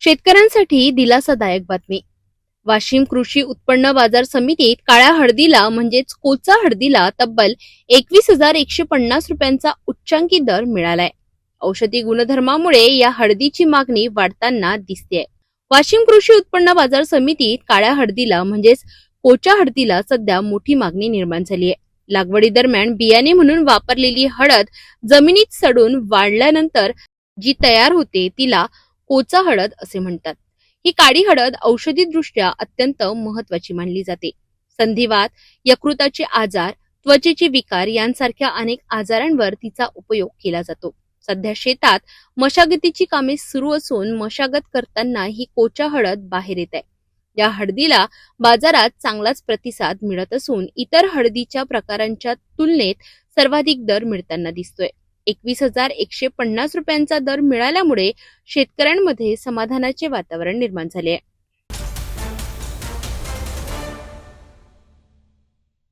शेतकऱ्यांसाठी दिलासादायक बातमी. वाशिम कृषी उत्पन्न बाजार समितीत काळ्या हळदीला म्हणजेच कोचा हळदीला तब्बल 21,150 रुपयांचा उच्चांकी दर मिळालाय. औषधी गुणधर्मामुळे या हळदीची मागणी वाढताना दिसतेय. वाशिम कृषी उत्पन्न बाजार समितीत काळ्या हळदीला म्हणजेच कोचा हळदीला सध्या मोठी मागणी निर्माण झाली आहे. लागवडी दरम्यान बियाणे म्हणून वापरलेली हळद जमिनीत सडून वाढल्यानंतर जी तयार होते तिला कोचा हळद असे म्हणतात. ही काळी हळद औषधी दृष्ट्या अत्यंत महत्वाची मानली जाते. संधिवात, यकृताचे आजार, त्वचेचे विकार यांसारख्या अनेक आजारांवर तिचा उपयोग केला जातो. सध्या शेतात मशागतीची कामे सुरू असून मशागत करताना ही कोचा हळद बाहेर येत आहे. या हळदीला बाजारात चांगलाच प्रतिसाद मिळत असून इतर हळदीच्या प्रकारांच्या तुलनेत सर्वाधिक दर मिळताना दिसतोय. 21,150 रुपयांचा दर मिळाल्यामुळे शेतकऱ्यांमध्ये समाधानाचे वातावरण निर्माण झाले आहे.